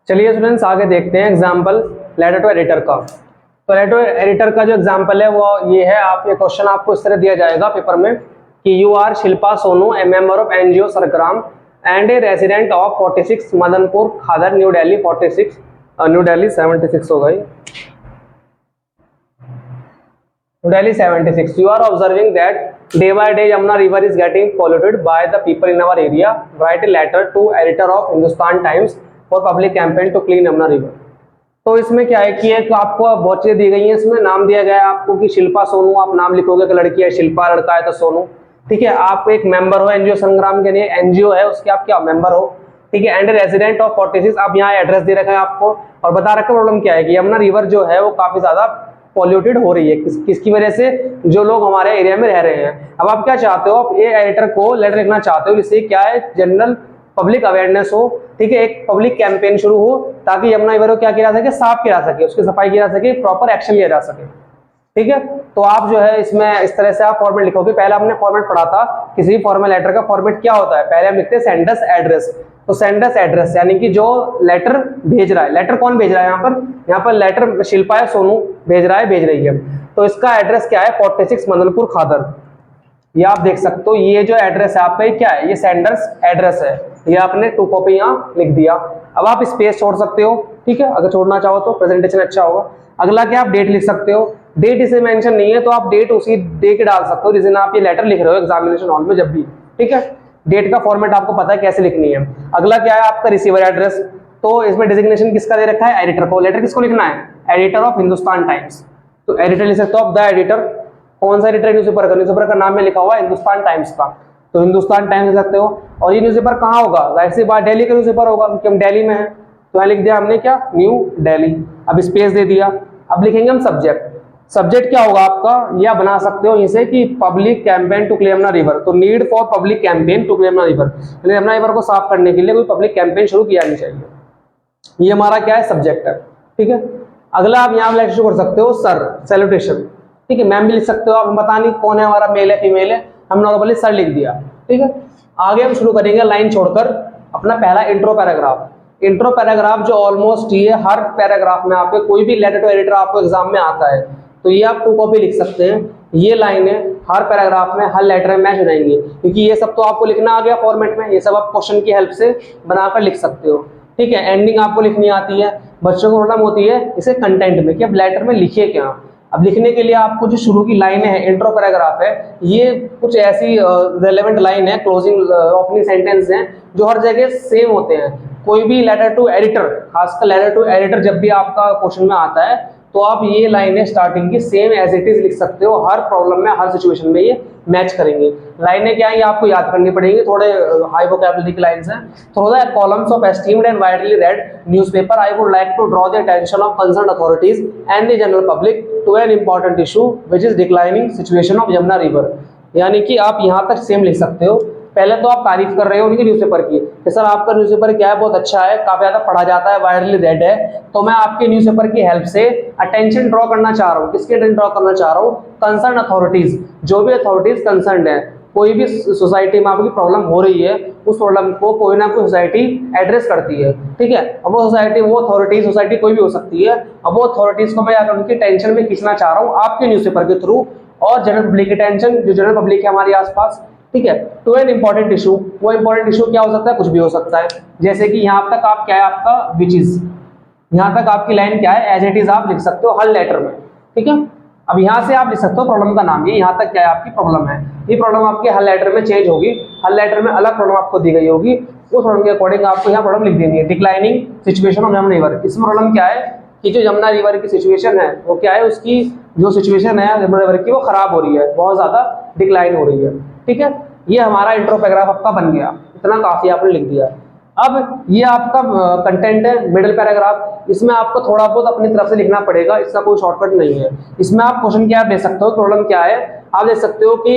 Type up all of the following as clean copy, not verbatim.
चलिए स्टूडेंट्स आगे देखते हैं एग्जाम्पल लेटर टू एडिटर का। तो लेटर टू एडिटर का जो एग्जाम्पल है वो ये है। आप ये क्वेश्चन आपको इस तरह दिया जाएगा पेपर में कि you are Shilpa Sonu a member of NGO Sargram and a resident of 46 Madanpur Khadar New Delhi 46 New Delhi 76 हो गई New Delhi 76। You are observing that day by day Yamuna river is getting polluted by the people in our area. Write a letter to editor of Hindustan Times for public campaign to clean Yamuna river. तो इसमें क्या है कि एक आपको बहुत चीजें दी गई हैं। इसमें नाम दिया गया है आपको कि शिल्पा सोनू, आप नाम लिखोगे कि लड़की है, शिल्पा लड़का है तो सोनू, ठीक है। आप एक मेंबर हो एनजीओ संग्राम के लिए, एनजीओ है उसके आप क्या मेंबर हो, ठीक है। एंड रेजिडेंट ऑफ 46, आप यहाँ एड्रेस दे रखा है आपको और बता रखा है प्रॉब्लम क्या है कि यमुना रिवर जो है वो काफी ज्यादा पॉल्यूटेड हो रही है। किसकी वजह से? जो लोग हमारे एरिया में रह रहे हैं। अब आप क्या चाहते हो, आप ये एडिटर को लेटर लिखना चाहते हो जिससे क्या है जनरल पब्लिक अवेयरनेस हो, ठीक है, एक पब्लिक कैंपेन शुरू हो ताकि यमुना रिवर को क्या किया जा सके, साफ किया जा सके, उसकी सफाई किया जा सके, प्रॉपर एक्शन लिया जा सके, ठीक है। तो आप जो है इसमें इस तरह से आप फॉर्मेट लिखोगे। पहले हमने फॉर्मेट पढ़ा था, किसी भी फॉर्मल लेटर का फॉर्मेट क्या होता है, पहले हम लिखते हैं सेंडर्स एड्रेस। तो सेंडर्स एड्रेस यानी कि जो लेटर भेज रहा है, लेटर कौन भेज रहा है, यहाँ पर लेटर शिल्पा या सोनू भेज रहा है, भेज रही है। तो इसका एड्रेस क्या है, 46 मदनपुर खादर। ये आप देख सकते हो, ये जो एड्रेस है आपका ये क्या है, ये सेंडर्स एड्रेस है। ये आपने 2 कॉपी यहाँ लिख दिया। अब आप स्पेस छोड़ सकते हो, ठीक है, अगर छोड़ना चाहो तो प्रेजेंटेशन अच्छा होगा। अगला क्या, आप डेट लिख सकते हो। डेट इसे मेंशन नहीं है तो आप डेट उसी दे के डाल सकते हो जिस दिन आप ये लेटर लिख रहे हो एग्जामिनेशन हॉल में जब भी, ठीक है। डेट का फॉर्मेट आपको पता है कैसे लिखनी है। अगला क्या है आपका रिसीवर एड्रेस। तो इसमें डिजिग्नेशन किसका दे रखा है, एडिटर को। लेटर किसको लिखना है, एडिटर ऑफ हिंदुस्तान टाइम्स। तो एडिटर लिख सकते हो आप, द एडिटर। कौन सा एडिटर, न्यूज़पेपर का। न्यूज़पेपर का नाम में लिखा हुआ है हिंदुस्तान टाइम्स का, तो हिंदुस्तान टाइम्स लिख सकते हो। और ये न्यूज़पेपर कहाँ होगा, जाहिर सी बात दिल्ली का न्यूज़पेपर होगा क्योंकि हम दिल्ली में हैं। तो यहाँ लिख दिया हमने क्या, न्यू दिल्ली। अब स्पेस दे दिया। अब लिखेंगे हम सब्जेक्ट। सब्जेक्ट क्या होगा आपका, यह बना सकते हो इसे कि public campaign to clean Yamuna river. तो need for public campaign to clean Yamuna river, Yamuna river को साफ करने के लिए कोई पब्लिक कैंपेन शुरू किया नहीं चाहिए। ये हमारा क्या है, सब्जेक्ट है, ठीक है। अगला आप यहाँ लेटर शुरू कर सकते हो, सर सैल्यूटेशन, ठीक है। मैम भी लिख सकते हो आप, पता नहीं कौन है हमारा, मेल है फीमेल है, हम नॉर्मली सर लिख दिया, ठीक है। आगे हम शुरू करेंगे लाइन छोड़कर अपना पहला इंट्रो पैराग्राफ। इंट्रो पैराग्राफ जो ऑलमोस्ट ये हर पैराग्राफ में आपके कोई भी लेटर टू एडिटर आपको एग्जाम में आता है तो ये आप 2 कॉपी लिख सकते हैं। ये लाइनें हर पैराग्राफ में हर लेटर में मैच हो जाएंगी क्योंकि ये सब तो आपको लिखना आ गया फॉर्मेट में। ये सब आप क्वेश्चन की हेल्प से बनाकर लिख सकते हो, ठीक है। एंडिंग आपको लिखनी आती है। बच्चों को प्रॉब्लम होती है इसे कंटेंट में कि अब लेटर में लिखिए क्या। अब लिखने के लिए आपको जो शुरू की लाइनें हैं, इंट्रो पैराग्राफ है, ये कुछ ऐसी रेलेवेंट लाइन है, क्लोजिंग ओपनिंग सेंटेंस हैं जो हर जगह सेम होते हैं। कोई भी लेटर टू एडिटर, खासकर लेटर टू एडिटर जब भी आपका क्वेश्चन में आता है तो आप ये लाइनें स्टार्टिंग की सेम एज इट इज लिख सकते हो। हर प्रॉब्लम में, हर सिचुएशन में ये मैच करेंगे। लाइनें क्या है ये आपको याद करनी पड़ेगी, थोड़े हाई वोकैबुलरी की लाइंस हैं। Through the columns of esteemed and widely read newspaper I would like to draw the attention of concern authorities and the general public to an important issue which is declining situation of Yamuna river. यानी कि आप यहाँ तक same लिख सकते हो। पहले तो आप तारीफ कर रहे हो उनकी न्यूज़पेपर की कि सर आपका न्यूज़पेपर क्या है, बहुत अच्छा है, काफी ज्यादा पढ़ा जाता है, वाइडली रेड है। तो मैं आपके न्यूज़पेपर की हेल्प से अटेंशन ड्रॉ करना चाह रहा हूँ। किसकी अटेंशन ड्रॉ करना चाह रहा हूँ, कंसर्न अथॉरिटीज, जो भी अथॉरिटीज कंसर्न है। कोई भी सोसाइटी में आपकी प्रॉब्लम हो रही है, उस प्रॉब्लम को कोई ना कोई सोसाइटी एड्रेस करती है, ठीक है। अब वो सोसाइटी, वो अथॉरिटी, सोसाइटी कोई भी हो सकती है। अब वो अथॉरिटीज को मैं यार उनकी टेंशन में खींचना चाह रहा हूँ आपके न्यूज़पेपर के थ्रू, और जनरल पब्लिक की टेंशन, जो जनरल पब्लिक है हमारे आसपास, ठीक है, टू एन इंपॉर्टेंट इशू। वो इंपॉर्टेंट इशू क्या हो सकता है, कुछ भी हो सकता है। जैसे कि यहाँ तक आप क्या है आपका विच इज, यहाँ तक आपकी लाइन क्या है, एज इट इज आप लिख सकते हो हर लेटर में, ठीक है। अब यहाँ से आप लिख सकते हो प्रॉब्लम का नाम, ये यहाँ तक क्या है आपकी प्रॉब्लम है। ये प्रॉब्लम आपके हर लेटर में चेंज होगी, हर लेटर में अलग प्रॉब्लम आपको दी गई होगी। उस प्रॉब्लम के अकॉर्डिंग आपको यहाँ प्रॉब्लम लिख देनी है। Declining situation of Yamuna river, इसमें प्रॉब्लम क्या है कि जो यमुना रिवर की सिचुएशन है वो क्या है, उसकी जो सिचुएशन है यमुना रिवर की वो खराब हो रही है, बहुत ज्यादा डिक्लाइन हो रही है, ठीक है। ये हमारा इंट्रो पैराग्राफ आपका बन गया, इतना काफी आपने लिख दिया। अब ये आपका कंटेंट है, मिडिल पैराग्राफ। इसमें आपको थोड़ा बहुत अपनी तरफ से लिखना पड़ेगा, इसका कोई शॉर्टकट नहीं है। इसमें आप क्वेश्चन क्या दे सकते हो, प्रॉब्लम क्या है, आप दे सकते हो कि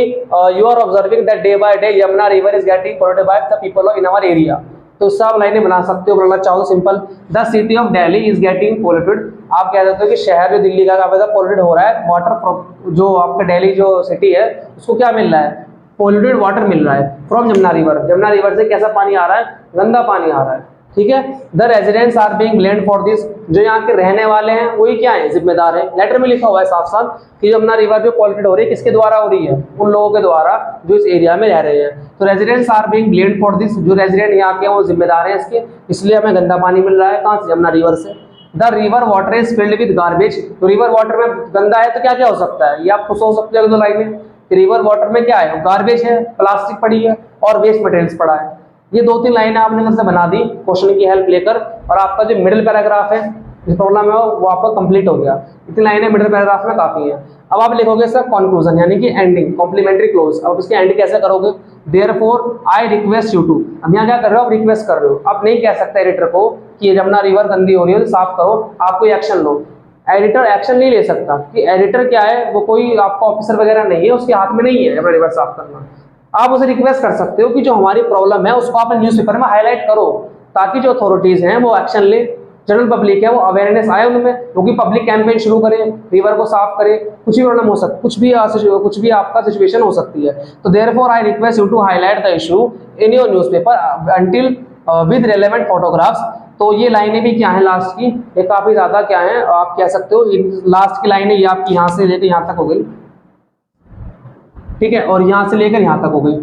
you are observing that day by day Yamuna river is getting polluted by the people of in our area. तो इससे आप लाइनें बना सकते हो। बनना चाहो simple, the city of Delhi is getting polluted. आप कह सकते हो कि शहर जो दिल्ली का काफी ज्यादा पोल्यूटेड हो रहा है। वाटर, जो आपका दिल्ली जो सिटी है उसको क्या मिल रहा है, पोल्यूटेड वाटर मिल रहा है from Yamuna river. Yamuna river से कैसा पानी आ रहा है, गंदा पानी आ रहा है, ठीक है। The residents are being blamed for this, जो यहाँ के रहने वाले हैं वही क्या है, जिम्मेदार है। लेटर में लिखा हुआ है साफ साफ कि यमुना रिवर जो पॉल्यूटेड हो रही है किसके द्वारा हो रही है, उन लोगों के द्वारा जो इस एरिया में रह रहे हैं। तो residents are being blamed for this, जो रेजिडेंट यहाँ के हैं वो जिम्मेदार है इसके, इसलिए हमें गंदा पानी मिल रहा है। कहाँ से, यमुना रिवर से। The river water is filled with garbage, तो रिवर वाटर में गंदा है तो क्या क्या हो सकता है, ये आप खुश हो सकते हो। दो लाइनें, रिवर वाटर में क्या है, गार्बेज है, प्लास्टिक पड़ी है और वेस्ट मटेरियल्स पड़ा है। ये 2-3 लाइनें आपने इधर से बना दी क्वेश्चन की हेल्प लेकर, और आपका जो मिडिल पैराग्राफ है जिस प्रॉब्लम है वो आपका कंप्लीट हो गया। इतनी लाइनें मिडिल पैराग्राफ में काफी है। अब आप लिखोगे इसका कंक्लूजन यानी कि एंडिंग, कॉम्प्लीमेंट्री क्लोज। अब इसके एंड कैसे करोगे, therefore I request you to. अब यहाँ क्या कर रहे हो, आप रिक्वेस्ट कर रहे हो। अब नहीं कह सकते एडिटर को कि यमुना रिवर गंदी हो रही है तो साफ करो, आप कोई एक्शन लो। एडिटर एक्शन नहीं ले सकता, कि एडिटर क्या है, वो कोई आपका ऑफिसर वगैरह नहीं है, उसके हाथ में नहीं है यमुना रिवर साफ करना। आप उसे रिक्वेस्ट कर सकते हो कि जो हमारी प्रॉब्लम है उसको आप न्यूज़पेपर में हाईलाइट करो, ताकि जो अथॉरिटीज हैं वो एक्शन ले, जनरल पब्लिक है वो अवेयरनेस आए उनमें, क्योंकि पब्लिक कैंपेन शुरू करें, रिवर को साफ करें। कुछ भी प्रॉब्लम हो सकती, कुछ भी आपका सिचुएशन हो सकती है। तो therefore I request you to highlight the issue in your newspaper until with relevant photographs. तो ये लाइनें भी क्या है लास्ट की, ये काफी ज्यादा क्या है, आप कह सकते हो लास्ट की लाइनें ये आपकी यहाँ से लेकर यहाँ तक हो गई, ठीक है, और यहां से लेकर यहां तक हो गई।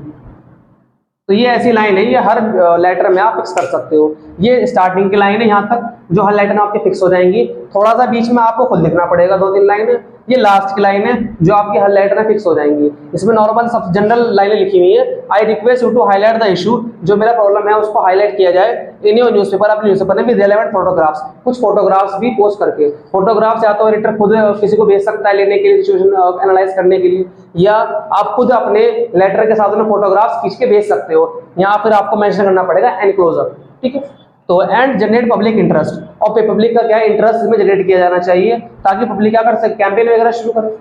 तो ये ऐसी लाइन है, ये हर लेटर में आप फिक्स कर सकते हो। ये स्टार्टिंग की लाइन है यहाँ तक, जो हर लेटर में आपके फिक्स हो जाएंगी। थोड़ा सा बीच में आपको खुद लिखना पड़ेगा 2-3 लाइनें। ये लास्ट की लाइन है जो आपकी हर लेटर में फिक्स हो जाएंगी। इसमें नॉर्मल सब जनरल लाइनें लिखी हुई है। I request you to highlight the issue, जो मेरा प्रॉब्लम है उसको हाईलाइट किया जाए इन योर न्यूज़पेपर, अपने न्यूज़पेपर में विद रेलेवेंट फोटोग्राफ्स, कुछ फोटोग्राफ्स भी पोस्ट करके। फोटोग्राफ्स या तो एडिटर खुद किसी को भेज सकता है लेने के लिए, सिचुएशन एनालाइज करने के लिए, या आप खुद अपने लेटर के साथ में फोटोग्राफ्स खींच के भेज सकते हो। यहाँ फिर आपको मेंशन करना पड़ेगा एनक्लोजर, ठीक है। तो एंड जनरेट पब्लिक इंटरेस्ट, और पब्लिक का क्या है, इंटरेस्ट में जनरेट किया जाना चाहिए, ताकि पब्लिक क्या कर सके, कैंपेन वगैरह शुरू करे।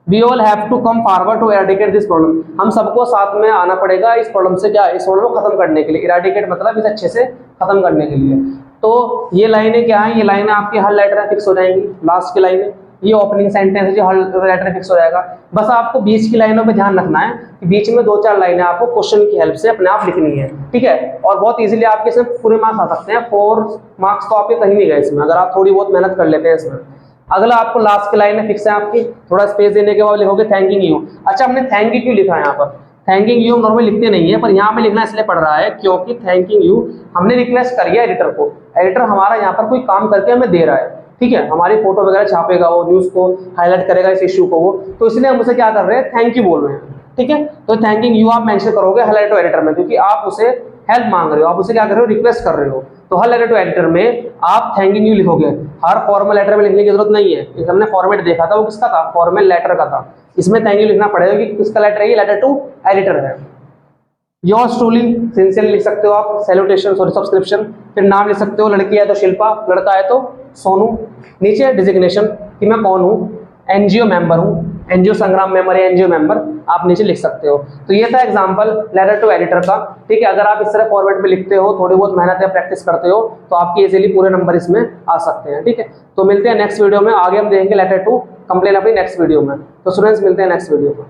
We all have to come forward to eradicate this problem, हम सबको साथ में आना पड़ेगा इस प्रॉब्लम से, क्या इस प्रॉब्लम को खत्म करने के लिए। इराडिकेट मतलब इसे अच्छे से खत्म करने के लिए। तो ये लाइनें क्या है, ये लाइनें आपकी हर लेटर में फिक्स हो जाएंगी। लास्ट की लाइनें, ये ओपनिंग सेंटेंस है जो हर लेटर में फिक्स हो जाएगा। बस आपको बीच की लाइनों पे ध्यान रखना है कि बीच में 2-4 लाइनें आपको क्वेश्चन की हेल्प से अपने आप लिखनी है, ठीक है। और बहुत इजीली आपके इसमें पूरे मार्क्स आ सकते हैं। 4 मार्क्स तो आपके कहीं नहीं गए इसमें, अगर आप थोड़ी बहुत मेहनत कर लेते हैं इसमें। अगला आपको लास्ट की लाइनें फिक्स है आपकी, थोड़ा स्पेस देने के बाद लिखोगे थैंकिंग यू। अच्छा, हमने थैंक यू क्यों लिखा है यहाँ पर, थैंकिंग यू नॉर्मली लिखते नहीं है, पर यहाँ पे लिखना इसलिए पड़ रहा है क्योंकि थैंकिंग यू हमने रिक्वेस्ट करी है एडिटर को। एडिटर हमारा यहाँ पर कोई काम करके हमें दे रहा है, ठीक है, हमारी फोटो वगैरह छापेगा, वो न्यूज को हाईलाइट करेगा इस इश्यू को, वो तो इसलिए हम उसे क्या कर रहे हैं, थैंक यू बोल रहे हैं, ठीक है। तो थैंकिंग यू आप मेंशन करोगे हर लेटर टू एडिटर में, क्योंकि आप उसे हेल्प मांग रहे हो, आप उसे क्या कर रहे हो, रिक्वेस्ट कर रहे हो। तो हर लेटर टू एडिटर में आप थैंकिंग यू लिखोगे। हर फॉर्मल लेटर में लिखने की जरूरत नहीं है, हमने फॉर्मेट देखा था वो किसका था, फॉर्मल लेटर का था। इसमें थैंक यू लिखना पड़ेगा कि किसका लेटर है, ये लेटर टू एडिटर है। योर्स ट्रूली सिंसियरली लिख सकते हो आप, सैल्यूटेशन सॉरी सब्सक्रिप्शन, फिर नाम लिख सकते हो, लड़की है तो शिल्पा, लड़का है तो सोनू। नीचे डिजिग्नेशन कि मैं कौन हूँ, एनजीओ मेंबर हूँ, एनजीओ संग्राम मेंबर या एनजीओ मेंबर आप नीचे लिख सकते हो। तो ये था एग्जांपल लेटर टू एडिटर का, ठीक है। अगर आप इस तरह फॉर्मेट में लिखते हो, थोड़ी बहुत मेहनत या प्रैक्टिस करते हो, तो आपके इजीली पूरे नंबर इसमें आ सकते हैं, ठीक है। तो मिलते हैं नेक्स्ट वीडियो में, आगे हम देखेंगे लेटर टू कंप्लेन अपनी नेक्स्ट वीडियो में। तो स्टूडेंट्स मिलते हैं नेक्स्ट वीडियो में।